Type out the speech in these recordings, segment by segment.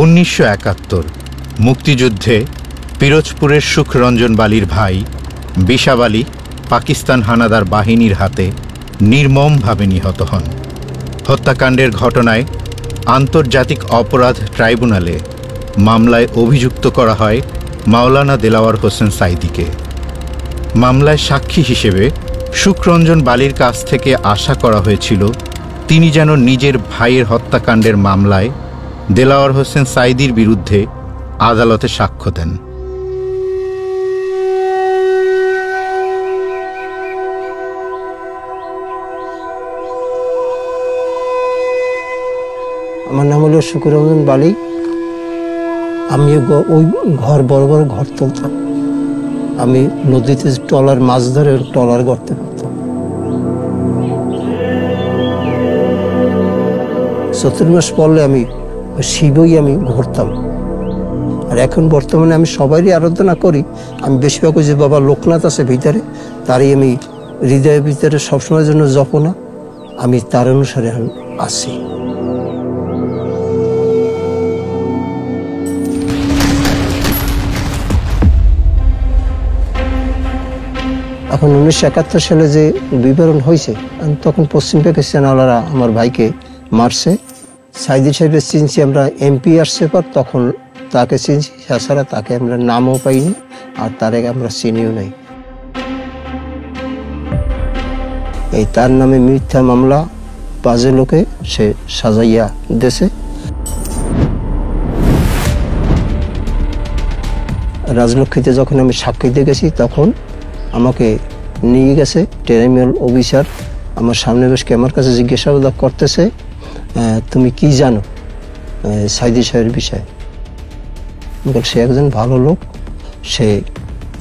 1971 মুক্তিযুদ্ধে পিরোজপুরের সুখরঞ্জন বালির ভাই বিশাব আলী পাকিস্তান হানাদার বাহিনীর হাতে নির্মমভাবে নিহত হন। হত্যাকাণ্ডের ঘটনায় আন্তর্জাতিক অপরাধ ট্রাইব্যুনালে মামলায় অভিযুক্ত করা হয় মাওলানা দেলাওয়ার হোসেন সাঈদীকে। মামলায় সাক্ষী হিসেবে সুখরঞ্জন বালির কাছ থেকে আশা করা হয়েছিল তিনি যেন নিজের ভাইয়ের হত্যাকাণ্ডের মামলায় দেলাওয়ার হোসেন সাঈদীর বিরুদ্ধে আদালতে সাক্ষ্য দেন। আমার নাম হলো সুখরঞ্জন বালি। আমি ওই বড় বড় ঘর তুলতাম। আমি নদীতে ট্রলার মাছ ধরে ট্রলার গড়তে পারতাম। চতুর্মাস পড়লে আমি শিবই আমি ঘুরতাম। আর এখন বর্তমানে আমি সবারই আরাধনা করি। আমি বেশিরভাগ যে বাবা লোকনাথ আছে ভিতরে, তারই আমি হৃদয়ের ভিতরে সবসময়ের জন্য জপনা, আমি তার অনুসারে আছি। এখন 1971 সালে যে বিবরণ হয়েছে, তখন পশ্চিম পাকিস্তানওয়ালারা আমার ভাইকে মারছে। সাঈদী সাহেবের চিনছি আমরা এমপি আসছে পর, তখন তাকে চিনছি, তাছাড়া তাকে আমরা নামও পাইনি আর তার আমরা চিনিও নাই। এই তার নামে মিথ্যা মামলা বাজে লোকে সে সাজাইয়া দেশে। রাজলক্ষ্মীতে যখন আমি সাক্ষী দিয়ে গেছি, তখন আমাকে নিয়ে গেছে ট্রাইব্যুনাল অফিসার। আমার সামনে বসে আমার কাছে জিজ্ঞাসাবাদ করতেছে, তুমি কি জানো সাঈদী সাহেবের বিষয়ে? সে একজন ভালো লোক, সে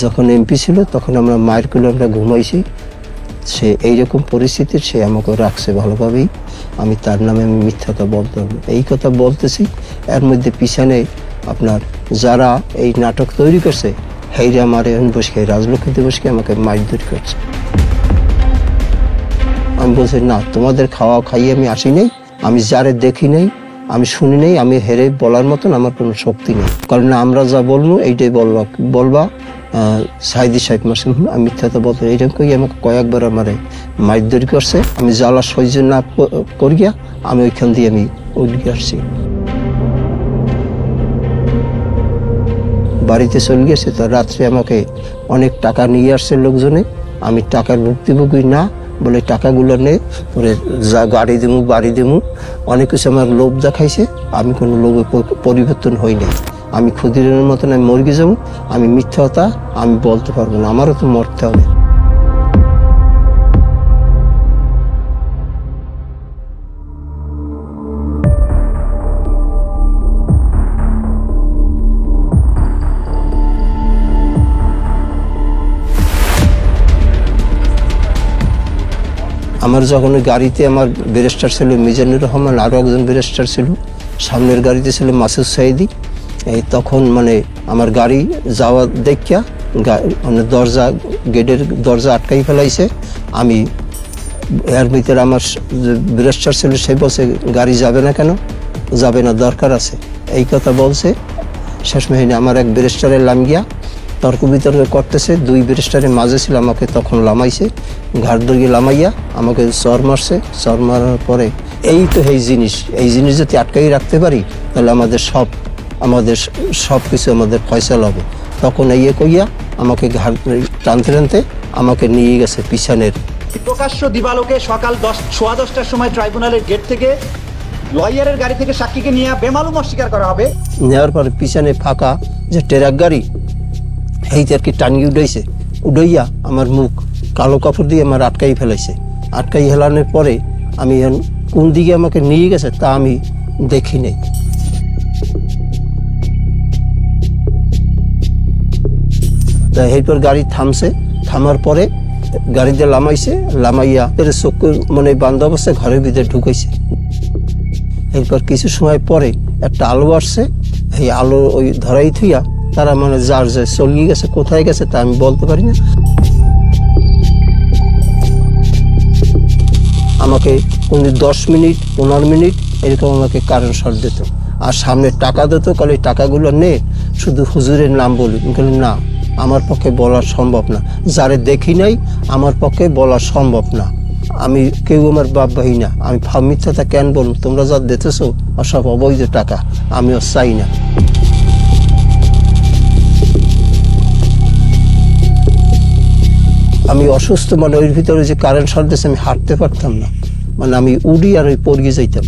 যখন এমপি ছিল তখন আমরা মায়ের কোলে আমরা ঘুমাইছি। সে এইরকম পরিস্থিতির সে আমাকে রাখছে ভালোভাবেই। আমি তার নামে আমি মিথ্যাটা বলতে হবে, এই কথা বলতেছি। এর মধ্যে পিছনে আপনার যারা এই নাটক তৈরি করছে, হেইরা আমার এখন বসে রাজলক্ষ্মীতে বসে আমাকে মারধর করছে। আমি বলছি, না, তোমাদের খাওয়া খাইয়ে আমি আসি নাই, আমি যারে দেখি নাই, আমি শুনি নাই, আমি হেরে বলার মতন আমার কোনো শক্তি নেই। কারণ আমরা যা বলবো এইটাই বলবা সাঈদী সাহেব মাসে আমি মিথ্যাটা বলতে। এইরকম আমাকে কয়েকবার আমারে মারধর করছে। আমি জ্বালা সহ্য না করিয়া আমি ওইখান দিয়ে আমি উঠে আসছি। বাড়িতে চলে গেছে, তো রাত্রে আমাকে অনেক টাকা নিয়ে আসছে লোকজনে। আমি টাকার ভুক্তভোগী না বলে টাকাগুলো নে পরে যা গাড়ি দেবো বাড়ি দেবো অনেক কিছু আমার লোভ দেখাইছে। আমি কোনো লোভে পরিবর্তন হই নাই। আমি ক্ষুদিরামের মতন আমি মরে যাবো, আমি মিথ্যাটা আমি বলতে পারবো না, আমারও তো মরতে হবে। আমার যখন গাড়িতে আমার ব্যারিস্টার ছিল মিজানুর রহমান, আরও একজন ব্যারিস্টার ছিল, সামনের গাড়িতে ছিল মাসুদ সাঈদী। এই তখন আমার গাড়ি যাওয়া দেখিয়া গেটের দরজা আটকাই ফেলাইছে। আমি এর ভিতরে আমার ব্যারিস্টার ছিল, সে বলছে গাড়ি যাবে না কেন? যাবে না, দরকার আছে, এই কথা বলছে। শেষ মেহিনে আমার এক ব্যারিস্টারের লামিয়া তর্ক বিতর্ক করতেছে, দুই ব্যারিস্টারের মাঝে ছিল, আমাকে তখন লামাইছে, ঘাট ধরিয়ে লামাইয়া আমাকে চর মারছে। চর মারার পরে এই তো এই জিনিস যদি আটকাই রাখতে পারি, তাহলে আমাদের সব কিছু আমাদের ফয়সাল হবে। তখন এই কইয়া আমাকে ঘাট টানতে আমাকে নিয়ে গেছে পিছনের। প্রকাশ্য দিবালোকে সকাল 10:15টার সময় ট্রাইব্যুনালের গেট থেকে লয়ারের গাড়ি থেকে সাক্ষীকে নিয়ে বেমালুম অস্বীকার করা হবে। নেওয়ার পরে পিছনে ফাঁকা যে ট্রাক গাড়ি, এইতে আর কি টানিয়ে উঠাইয়া আমার মুখ কালো কাপড় দিয়ে আমার আটকাই ফেলাইছে। আটকাই হেলানোর পরে আমি কোন দিকে আমাকে নিয়ে গেছে তা আমি দেখি নাই। তা এরপর গাড়ি থামছে, থামার পরে গাড়িতে লামাইয়া চক্ষু বান্ধ অবস্থায় ঘরের ভিতরে ঢুকাইছে। এরপর কিছু সময় পরে একটা আলো আসছে, এই আলো ওই ধরাই থুইয়া তারা যার যে চলিয়ে গেছে, কোথায় গেছে তা আমি বলতে পারি না। আমাকে 10 মিনিট 15 মিনিট এরকম আমাকে কারেন্ট শর্ট দিত। আর সামনে টাকা দিত, কালে টাকাগুলো নে শুধু হুজুরের নাম বলি। আমি না, আমার পক্ষে বলা সম্ভব না, যারে দেখি নাই আমার পক্ষে বলা সম্ভব না। আমি কেউ আমার বাপ ভাই না, আমি মিথ্যাটা কেন বলবো? তোমরা যা দিতেছো সব অবৈধ টাকা, আমিও চাই না। আমি অসুস্থ, মানে ওই ভিতরে যে কারেন্ট শর্ট দিয়েছে আমি হাঁটতে পারতাম না, মানে আমি উড়ি আর ওই পড়িয়ে যাইতাম।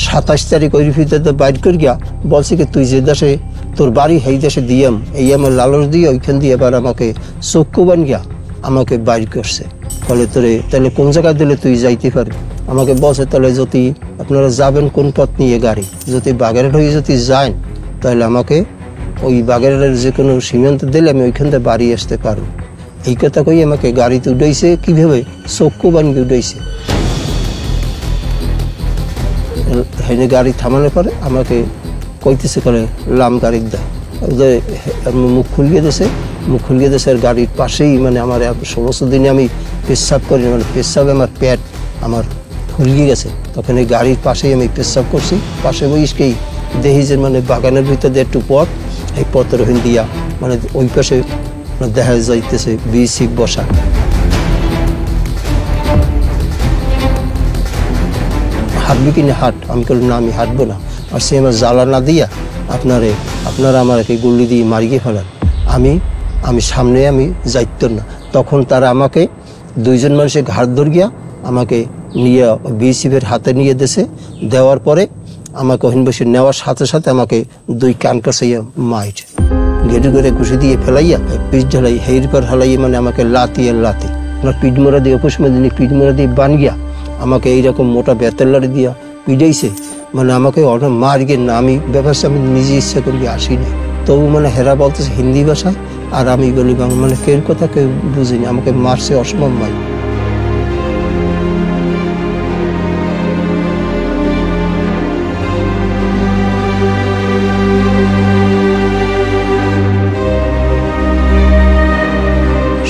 সাতাশ তারিখ ওই ভিতরে বাইর করে গিয়া বলছে কি তুই যে দেশে তোর বাড়ি সেই দেশে দিয়াম, এই আমার লালন দিয়ে ওইখান দিয়ে এবার আমাকে চক্ষু বান গিয়া আমাকে বাইর করছে। ফলে তোরে তাহলে কোন জায়গায় দিলে তুই যাইতে পারবি? আমাকে বলছে তাহলে যদি আপনারা যাবেন কোন পথ নিয়ে গাড়ি, যদি বাগেরহাট হয়ে যদি যান তাহলে আমাকে ওই বাগেরহাটের যে কোনো সীমান্ত দিলে আমি ওইখান থেকে বাড়ি আসতে পারবো। এই কথা কই আমাকে গাড়িতে উঠাইছে, কিভাবে চক্ষু বানিয়ে উঠাইছে। হেনে গাড়ি থামানোর পরে আমাকে কইতেছে করে লাম গাড়ির দা, মুখ খুলিয়ে দিয়েছে, মুখ খুলিয়ে দিয়েছে। আর গাড়ির পাশেই মানে আমার সমস্ত দিনে আমি পেশাব করি, মানে পেশাবে আমার পেট আমার ফুলিয়ে গেছে। তখন এই গাড়ির পাশেই আমি পেশাব করছি। পাশে বইসকেই দেখি যে মানে বাগানের ভিতরে একটু পথ, এই পথের ওখান দিয়া মানে ওই পাশে দেখা যাইতেছে বিসি বসা। হাঁটবি কিনা হাঁট, আমি বললাম না আমি হাঁটবো না। আর সে আমার জ্বালা না দিয়া আপনারা আমাকে গুল্লি দিয়ে মারিয়ে ফেলান, আমি সামনে আমি যাইত না। তখন তারা আমাকে দুইজন মানুষের ঘাট ধর গিয়া আমাকে নিয়ে বিসিফের হাতে নিয়ে দেওয়ার পরে আমাকে ওখানে বসে নেওয়ার সাথে সাথে আমাকে দুই কান কাছাইয়া মাইট ঘেটে করে ঘুষি দিয়ে ফেলাইয়া পিঠ ঢালাই হের পর হালাইয়া মানে আমাকে লাতি আমার পিঠ মোড়া দিয়ে অপুষ্মা দিনে পিঠ মোড়া দিয়ে বান গিয়া আমাকে এইরকম মোটা বেতের লাড়ি দিয়া পিটাইছে। মানে আমাকে অনেক মার গিয়ে না, আমি ব্যাপারটা আমি নিজে ইচ্ছা করি আসিনি। তবু মানে হেরা বলতেছে হিন্দি ভাষায় আর আমি বলি বাংলা, মানে কেউ কথা কেউ বুঝিনি, আমাকে মারছে অসম্ভব মাই।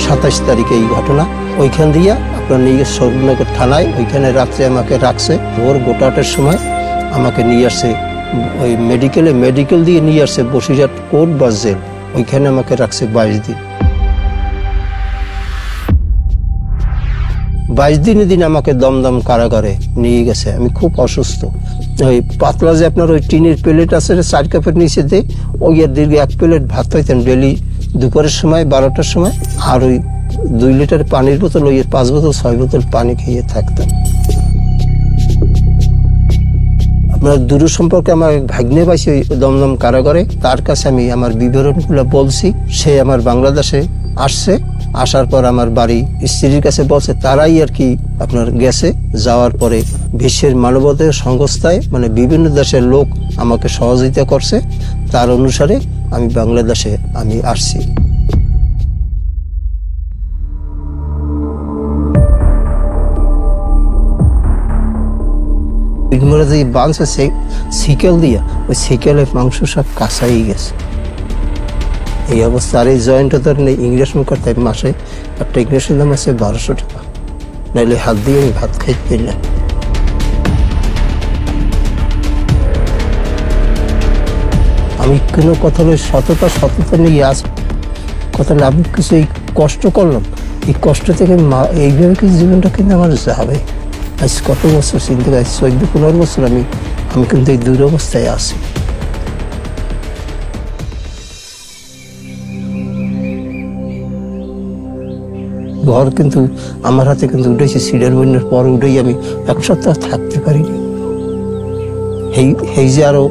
সাতাশ তারিখে এই ঘটনা। ওইখান দিয়া আপনার নিয়ে সরুনগর থানায়, ওইখানে রাত্রে আমাকে রাখছে। ভোর 5টার সময় আমাকে নিয়ে আসছে ওই মেডিকেল দিয়ে নিয়ে আসছে বসিরহাট কোর্ট বা জেল, ওইখানে আমাকে রাখছে 22 দিন। 22 দিনের দিন আমাকে দমদম কারাগারে নিয়ে গেছে। আমি খুব অসুস্থ। ওই পাতলা যে আপনার ওই টিনের প্লেট আছে 4 কাপের নিচে দিয়ে ওই আর দীর্ঘ 1 প্লেট ভাত পাইতেন ডেলি দুপুরের সময় 12টার সময়। আর ওই 2 লিটার পানির বোতল, ওই 5 বোতল 6 বোতল পানি খেয়ে থাকতাম। আপনার দূর সম্পর্কে আমার ভাগ্নে পাইছি ওই দমদম কারাগারে, তার কাছে আমি আমার বিবরণগুলো বলছি। সে আমার বাংলাদেশে আসছে, আসার পর আমার বাড়ি স্ত্রীর কাছে বলছে, তারাই আর কি আপনার গেছে। যাওয়ার পরে বিশ্বের মানবাধিকার সংস্থায় মানে বিভিন্ন দেশের লোক আমাকে সহযোগিতা করছে, তার অনুসারে আমি বাংলাদেশে আমি আসছি। বাঁধছে সিকেল দিয়া, ওই সিকেলের মাংস সব কাঁচাই গেছে এই অবস্থা। আর এই জয়েন্টটা ধর নেই ইংরেজ মুখার মাসে একটা ইংরেজের দাম আছে 1200 টাকা, নাইলে হাত দিয়ে আমি ভাত খাইতে পেলাম। আমি কোনো কথা সততা নিয়ে আস কথা না, আমি কিছু এই কষ্ট করলাম, এই কষ্ট থেকে এইভাবে কিছু জীবনটা কিন্তু আমার যাবে। আজ কত বছর চিন্তা করি, 14-15 বছর আমি কিন্তু এই দুরবস্থায় আছি। ঘর কিন্তু আমার হাতে কিন্তু উঠেছি, সিডার বন্যার পর উঠেই আমি 1 সপ্তাহ থাকতে পারিনি। এই যে আরো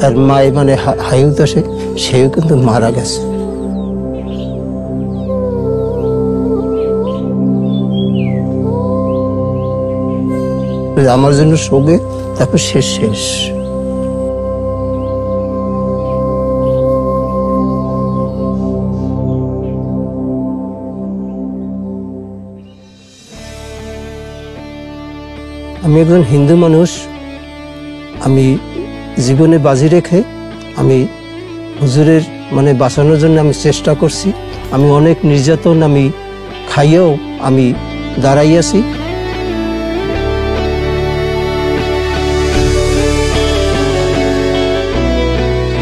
আর মায় মানে হায়ুত আসে, সেও কিন্তু মারা গেছে। আমার জন্য শোকে, তারপর শেষ। আমি একজন হিন্দু মানুষ, আমি জীবনে বাজি রেখে আমি হুজুরের মানে বাঁচানোর জন্য আমি চেষ্টা করছি। আমি অনেক নির্যাতন আমি খাইয়েও আমি দাঁড়াইয়াছি।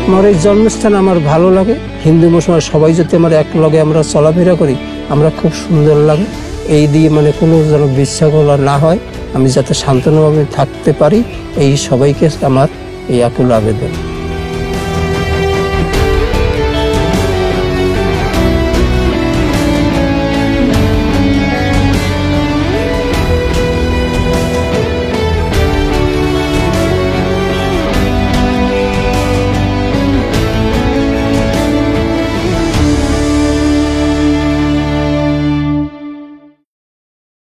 আমার এই জন্মস্থান আমার ভালো লাগে। হিন্দু মুসলমান সবাই যদি আমার এক লগে আমরা চলাফেরা করি, আমরা খুব সুন্দর লাগে। এই দিয়ে মানে কোনো যেন বিশৃঙ্খলা না হয়, আমি যাতে শান্তভাবে থাকতে পারি, এই সবাইকে আমার এই আকুল আবেদন।